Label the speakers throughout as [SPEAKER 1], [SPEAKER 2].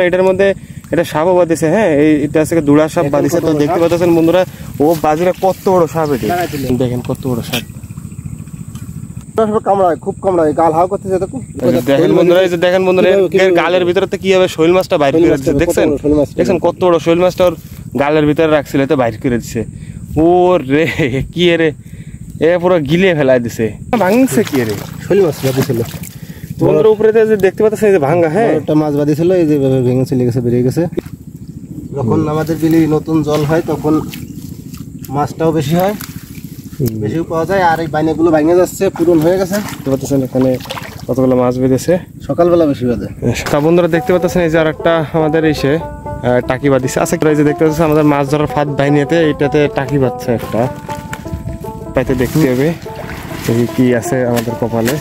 [SPEAKER 1] এটার মধ্যে এটা সাপও বাঁধিছে। হ্যাঁ, এটা আছে দুড়া সাপ বাঁধিছে। তো দেখতে পাচ্ছেন বন্ধুরা, ও বাজিরা কত বড় সাপ। এটা দেখেন কত বড় সাপ।
[SPEAKER 2] কামড়ায়, খুব কামড়ায়, গাল হাও করতেছে।
[SPEAKER 1] দেখেন বন্ধুরা, এই যে দেখেন বন্ধুরা, গালের ভিতরে কিভাবে শৈল মাছটা বাইর করে দিচ্ছে। দেখছেন কত বড় শৈল মাছটা ওর গালের ভিতরে রাখছিল, তো বাইর করে দিচ্ছে। ও রে, কি রে, এ পুরো গিলে ফেলাই দিছে। ভাঙছে কি রে,
[SPEAKER 2] শৈল মাছ বাঁধিছিল
[SPEAKER 1] বন্ধুর উপরে যে দেখতে পাচ্ছেন, এই যে ভাঙা। হ্যাঁ,
[SPEAKER 2] একটা মাছ বাঁধিছিল, এই যে ভেঙে চলে গেছে, বেরিয়ে গেছে। যখন আমাদের বিলে নতুন জল হয় তখন মাছটাও বেশি হয়, বেশিও পাওয়া যায়। আর এই বাইনাগুলো ভাঙে যাচ্ছে, পূরণ হয়ে গেছে।
[SPEAKER 1] দেখতে পাচ্ছেন এখানে কতগুলো মাছ বেঁধেছে।
[SPEAKER 2] সকালবেলা বেশি বাঁধে।
[SPEAKER 1] বন্ধুরা দেখতে পাচ্ছেন, এই যে আর একটা আমাদের এসে টাকি বাঁধিছে আছে। এই যে দেখতে পাচ্ছেন আমাদের মাছ ধরার ফাঁদ বাইনিতে, এইটাতে টাকি বাঁধছে একটা। পাইতে দেখতে হবে কি আছে আমাদের কপালে।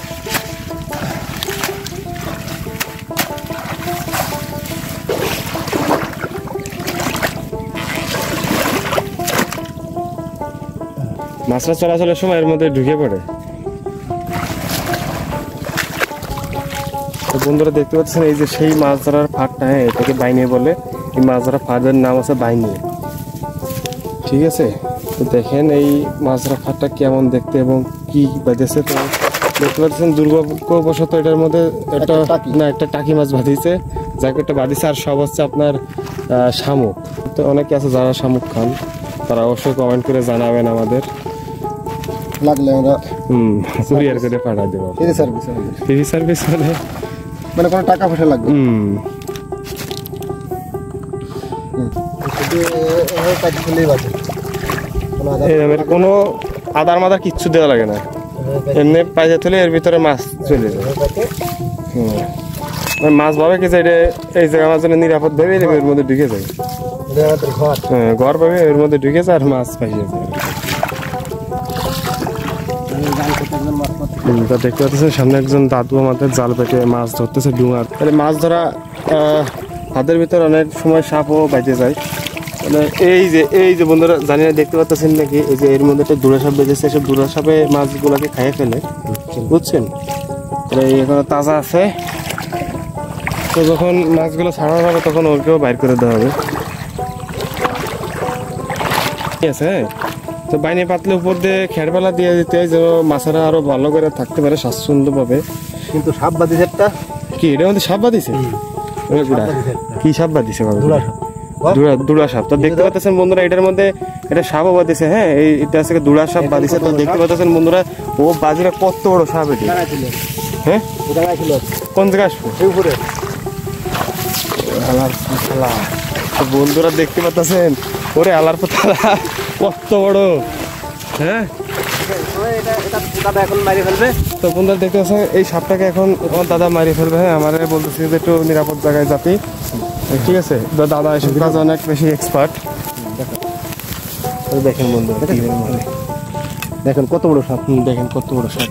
[SPEAKER 1] মাছটা চলাচলের সময় এর মধ্যে ঢুকে পড়ে। বন্ধুরা দেখতে পাচ্ছেন, এই যে সেই মাছ ধরার ফাঁদটা। হ্যাঁ, এটাকে বাইনি বলে। এই মাছ ধরার ফাঁদের নাম আছে বাইনি। ঠিক আছে, তো দেখেন এই মাছ ধরার ফাঁদটা কেমন দেখতে এবং কি বাঁধেছে। তো দেখতে পাচ্ছেন দুর্ভাগ্যবশত এটার মধ্যে একটা টাকি মাছ বাঁধিছে, যাকে একটা বাঁধিছে। আর সব হচ্ছে আপনার শামুক। তো অনেকে আছে যারা শামুক খান, তারা অবশ্যই কমেন্ট করে জানাবেন আমাদের।
[SPEAKER 2] লাগলে আমরা
[SPEAKER 1] কুরিয়ার করে পাঠিয়ে দেবো। ফ্রি সার্ভিস
[SPEAKER 2] মানে কোনো টাকা পয়সা লাগবে।
[SPEAKER 1] কোনো আদার মাদার কিচ্ছু দেওয়া লাগে না, এমনি পাইজা তুলে এর ভিতরে মাছ চলে যায়। মাছ ভাবে কি যে এই জায়গা মাছ নিরাপদ ভাবে এর মধ্যে ঢুকে যায়। হ্যাঁ, ঘর ভাবে এর মধ্যে ঢুকে যায় আর মাছ পাইয়ে যায়। দেখতে পাচ্ছেন সামনে একজন দাদু আমাদের জাল পেটে মাছ ধরতেছে ডুঙার। মাছ ধরা হাতের ভিতরে অনেক সময় সাপও বাইতে যায়। মানে এই যে বন্ধুরা জানি না দেখতে পাচ্ছেন নাকি, এই যে এর মধ্যে একটা দুড়া সাপ বেঁধেছে। এসব দুড়া সাপে মাছগুলোকে খাইয়ে ফেলে, বুঝছেন। এখানে তাজা আছে, তো যখন মাছগুলো ছাড়া হবে তখন ওকেও বাইর করে দেওয়া হবে। ঠিক আছে, তো বাইনে পাতলে উপর দিয়ে খেরপালা দিয়ে দিতে, যেন মাছেরা আরো ভালো করে থাকতে পারে স্বাচ্ছন্দ্য পাবে।
[SPEAKER 2] কিন্তু সাপ বাঁধিছে একটা।
[SPEAKER 1] কি এটার মধ্যে সাপ বাঁধিছে? কি সাপ বাঁধিছে? দুড়া সাপ। তো দেখতে পাচ্ছেন বন্ধুরা, এটার মধ্যে এটা সাপও বাঁধিছে। হ্যাঁ, এটা আছে দুড়া সাপ বাঁধিছে। তো দেখতে পাচ্ছেন বন্ধুরা, ও বাজিরা কত বড় সাপ। এটি হ্যাঁ, কোন জায়গায় আসবো? বন্ধুরা দেখতে পাচ্ছেন, ওরে আলার পাতালা কত বড়। হ্যাঁ,
[SPEAKER 2] এখন মারি ফেলবে।
[SPEAKER 1] তো বন্ধুরা দেখতে পাচ্ছেন, এই সাপটাকে এখন আমার দাদা মারি ফেলবে। হ্যাঁ, আমার বলতেছি যে একটু নিরাপদ জায়গায় যাতি। ঠিক আছে, দাদা এসব কাজ অনেক বেশি এক্সপার্ট। দেখেন বন্ধুরা,
[SPEAKER 2] দেখেন কত বড় সাপ।
[SPEAKER 1] দেখেন কত বড় সাপ।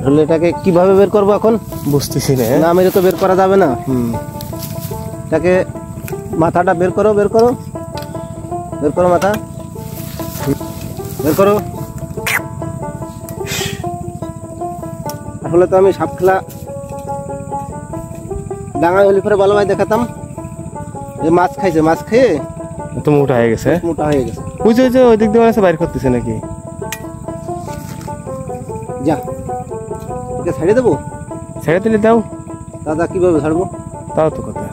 [SPEAKER 2] তাহলে এটাকে কিভাবে বের করবো এখন
[SPEAKER 1] বুঝতেছি না।
[SPEAKER 2] না, মেরে তো বের করা যাবে না। এটাকে মাথাটা বের করো, বের করো, বের করো, মাথা বের করো। আসলে তো আমি সাপ খেলা ডাঙায় হলি পরে ভালো ভাই দেখাতাম যে মাছ খাইছে, মাছ খেয়ে
[SPEAKER 1] তো মোটা হয়ে গেছে।
[SPEAKER 2] মোটা হয়ে গেছে।
[SPEAKER 1] বুঝছো যে ওই দিক দিয়ে বাইর করতেছে নাকি?
[SPEAKER 2] যা, ওকে ছেড়ে দেবো।
[SPEAKER 1] ছেড়ে দিলে দাও।
[SPEAKER 2] দাদা কিভাবে ছাড়বো?
[SPEAKER 1] তাও তো কথা।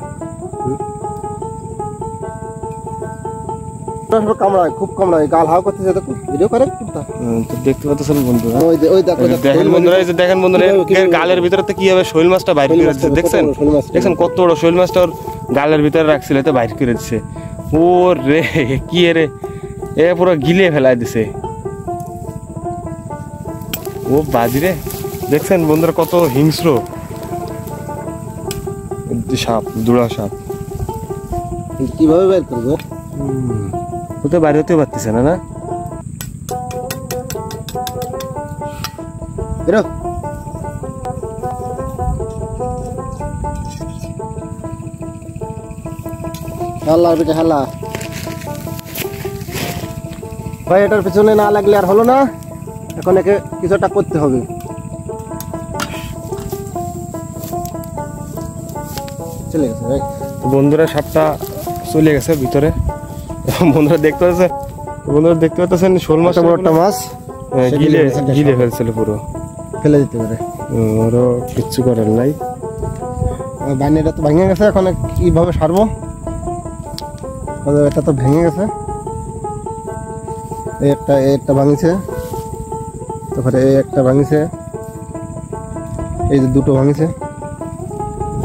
[SPEAKER 2] কামড়ায়, খুব কামড়ায়, গাল হাও করতেছে। ভিডিও করে
[SPEAKER 1] দেখতে পাচ্ছেন বন্ধুরা।
[SPEAKER 2] দেখেন
[SPEAKER 1] বন্ধুরা, এই যে দেখেন বন্ধুরা, গালের ভিতরে কিভাবে শৈল মাছটা বাইর করে দিচ্ছে। দেখছেন কত বড় শৈল মাছটা ওর গালের ভিতরে রাখছিল, তো বাইর করে দিচ্ছে। ও রে, কি রে, এ পুরো গিলে ফেলাই দিছে। ও বাজিরে, দেখছেন বন্ধুরা কত হিংস্র সাপ, দুড়া সাপ।
[SPEAKER 2] কিভাবে বের করবো?
[SPEAKER 1] ও তো বাইরে হতেও পারতেছে না।
[SPEAKER 2] হাল্লা বেটা হাল্লা ভাই, এটার পিছনে না লাগলে আর হলো না। এখন একে কিছুটা করতে হবে। চলে গেছে ভাই।
[SPEAKER 1] তো বন্ধুরা সাপটা চলে গেছে ভিতরে। বন্ধুরা দেখতে পাচ্ছেন শোল মাছ,
[SPEAKER 2] বড় একটা মাছ
[SPEAKER 1] গিলে ফেলছিল পুরো,
[SPEAKER 2] ফেলে দিতে পারে।
[SPEAKER 1] ওরও কিচ্ছু করার নাই।
[SPEAKER 2] বাইনেটা তো ভেঙে গেছে, এখন কিভাবে সারবো? এটা তো ভেঙে গেছে, একটা ভাঙিছে, তারপরে একটা ভাঙিছে, এই যে দুটো ভাঙিছে।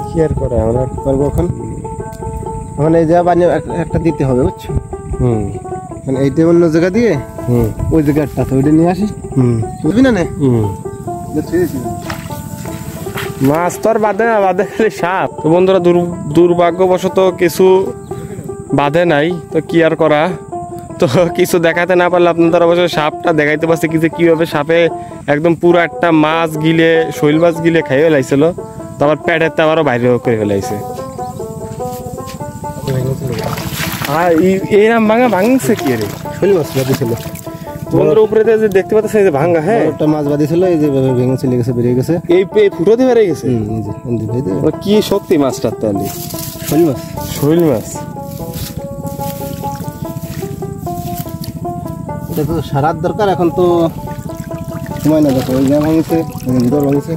[SPEAKER 1] কি আর করে আমরা
[SPEAKER 2] পারবো এখন এই যে বানিয়ে একটা দিতে হবে, বুঝছো? মানে এইটা অন্য জায়গা দিয়ে ওই জায়গাটা তো ওইটা নিয়ে আসি। বুঝবি না নে?
[SPEAKER 1] মাছ তো আর বাঁধে না, বাঁধে খালি সাপ। তো বন্ধুরা দুর্ভাগ্যবশত কিছু বাঁধে নাই, তো কি আর করা। তো কিছু দেখাতে না পারলে আপনাদের অবশ্যই সাপটা দেখাইতে পারছে কি যে কিভাবে সাপে একদম পুরো একটা মাছ গিলে, শৈল মাছ গিলে খাইয়ে ফেলাইছিল। তো আবার পেটের তো আবারও বাইরে করে ফেলাইছে। আর এইরাম ভাঙছে কি রে?
[SPEAKER 2] শৈল মাছ বাঁধিছিল
[SPEAKER 1] বন্ধুর উপরে যে দেখতে পাচ্ছেন এই যে ভাঙা, হ্যাঁ
[SPEAKER 2] একটা মাছ বাঁধিছিল, এই যে ভেঙে চলে গেছে, বেরিয়ে গেছে।
[SPEAKER 1] এই ফুটো দিয়ে বেরিয়ে গেছে। কি সত্যি মাছটার তাহলে শৈল মাছ।
[SPEAKER 2] এটা তো সারার দরকার, এখন তো সময় না। দেখো ওই যা ভাঙছে, ভিতর ভাঙছে,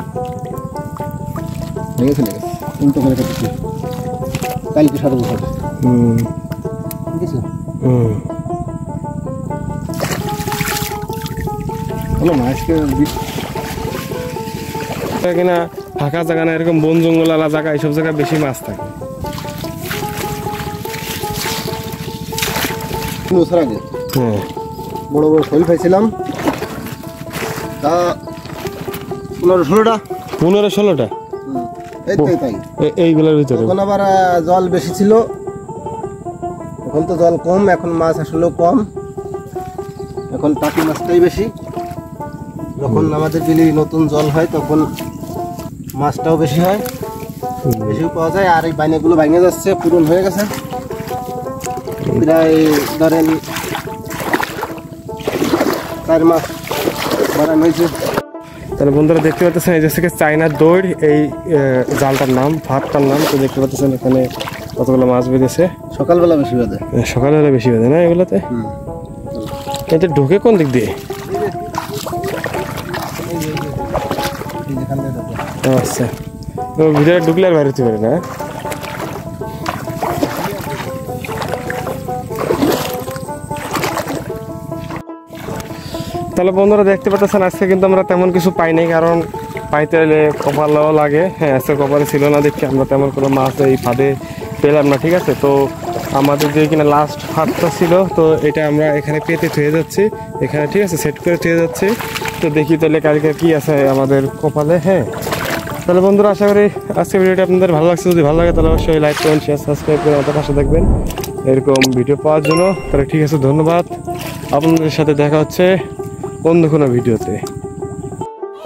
[SPEAKER 2] ভেঙে চলে গেছে। উল্টো করে কেটেছি, কালকে সারা বছর বুঝেছো? মাছকে
[SPEAKER 1] কিনা ফাঁকা জায়গা না, এরকম বন জঙ্গল আলা জায়গা, এইসব জায়গায় বেশি মাছ থাকে।
[SPEAKER 2] বছর আগে বড় বড় শৈল খাইছিলাম, তা
[SPEAKER 1] 15-16টা এইগুলোর ভিতরে।
[SPEAKER 2] এখন আবার জল বেশি ছিল, এখন তো জল কম, এখন মাছ আসলেও কম, এখন টাকি মাছটাই বেশি। যখন আমাদের বিলে নতুন জল হয় তখন মাছটাও বেশি হয়, বেশিও পাওয়া যায়। আর এই বাইনেগুলো ভেঙে যাচ্ছে, পূরণ হয়ে গেছে প্রায় ধরেন 4 মাস বাড়ানো হয়েছে।
[SPEAKER 1] তাহলে বন্ধুরা দেখতে পাচ্ছেন এই যে চায়নার দৌড়, এই জালটার নাম, ফাঁদটার নাম। তো দেখতে পাচ্ছেন এখানে কতগুলো মাছ বেঁধেছে।
[SPEAKER 2] সকালবেলা বেশি বাঁধে,
[SPEAKER 1] সকালবেলা বেশি বাঁধে না এগুলোতে? এটা ঢুকে কোন দিক দিয়ে? আচ্ছা, ভিতরে ঢুকলে আর বাইরে হতে পারে না। তাহলে বন্ধুরা দেখতে পাচ্ছেন আজকে কিন্তু আমরা তেমন কিছু পাই নাই, কারণ পাইতে হলে কপালও লাগে। হ্যাঁ, আজকে কপালে ছিল না দেখি আমরা তেমন কোনো মাছ এই ফাঁদে পেলাম না। ঠিক আছে, তো আমাদের যে কিনা লাস্ট ফাঁদটা ছিল, তো এটা আমরা এখানে পেতে থুয়ে যাচ্ছি এখানে। ঠিক আছে, সেট করে থুয়ে যাচ্ছি। তো দেখি তাহলে কালকে কি আছে আমাদের কপালে। হ্যাঁ, তাহলে বন্ধুরা আশা করি আজকে ভিডিওটা আপনাদের ভালো লাগছে। যদি ভালো লাগে তাহলে অবশ্যই লাইক করুন, শেয়ার, সাবস্ক্রাইব করে আমাদের পাশে দেখবেন এরকম ভিডিও পাওয়ার জন্য। তাহলে ঠিক আছে, ধন্যবাদ। আপনাদের সাথে দেখা হচ্ছে অন্য কোনো ভিডিওতে।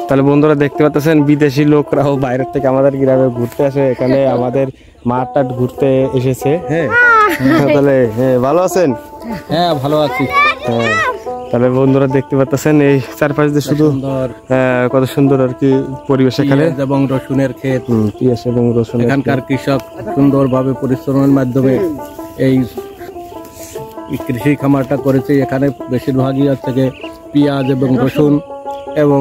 [SPEAKER 1] তাহলে বন্ধুরা দেখতে পাচ্ছেন বিদেশি লোকরাও বাইরের থেকে আমাদের গ্রামে ঘুরতে আসে, এখানে আমাদের মাঠটা ঘুরতে এসেছে। হ্যাঁ, তাহলে হ্যাঁ ভালো আছেন?
[SPEAKER 2] হ্যাঁ ভালো আছি।
[SPEAKER 1] হ্যাঁ, তাহলে বন্ধুরা দেখতে পাচ্ছেন এই চারপাশ দিয়ে শুধু কত সুন্দর আর কি পরিবেশ এখানে,
[SPEAKER 2] এবং রসুনের ক্ষেত,
[SPEAKER 1] পিঁয়াজ এবং রসুন।
[SPEAKER 2] এখানকার কৃষক সুন্দরভাবে পরিশ্রমের মাধ্যমে এই কৃষি খামারটা করেছে। এখানে বেশিরভাগই হচ্ছে পেঁয়াজ এবং রসুন, এবং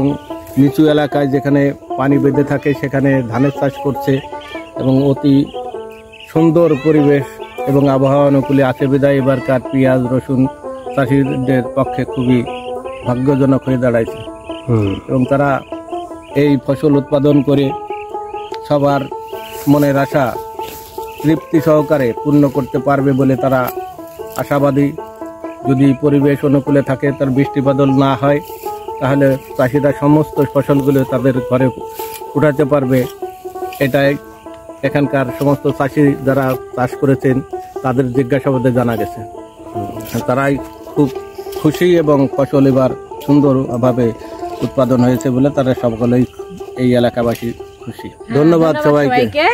[SPEAKER 2] নিচু এলাকায় যেখানে পানি বেঁধে থাকে সেখানে ধানের চাষ করছে, এবং অতি সুন্দর পরিবেশ এবং আবহাওয়া অনুকূলে আছে বিধায় এবারকার পেঁয়াজ রসুন চাষিদের পক্ষে খুবই ভাগ্যজনক হয়ে দাঁড়াইছে। এবং তারা এই ফসল উৎপাদন করে সবার মনের আশা তৃপ্তি সহকারে পূর্ণ করতে পারবে বলে তারা আশাবাদী। যদি পরিবেশ অনুকূলে থাকে, তার বৃষ্টিবাদল না হয়, তাহলে চাষিরা সমস্ত ফসলগুলো তাদের ঘরে উঠাতে পারবে। এটাই এখানকার সমস্ত চাষি যারা চাষ করেছেন তাদের জিজ্ঞাসাবাদে জানা গেছে। তারাই খুব খুশি এবং ফসল এবার সুন্দরভাবে উৎপাদন হয়েছে বলে তারা সকলেই এই এলাকাবাসী খুশি। ধন্যবাদ সবাইকে।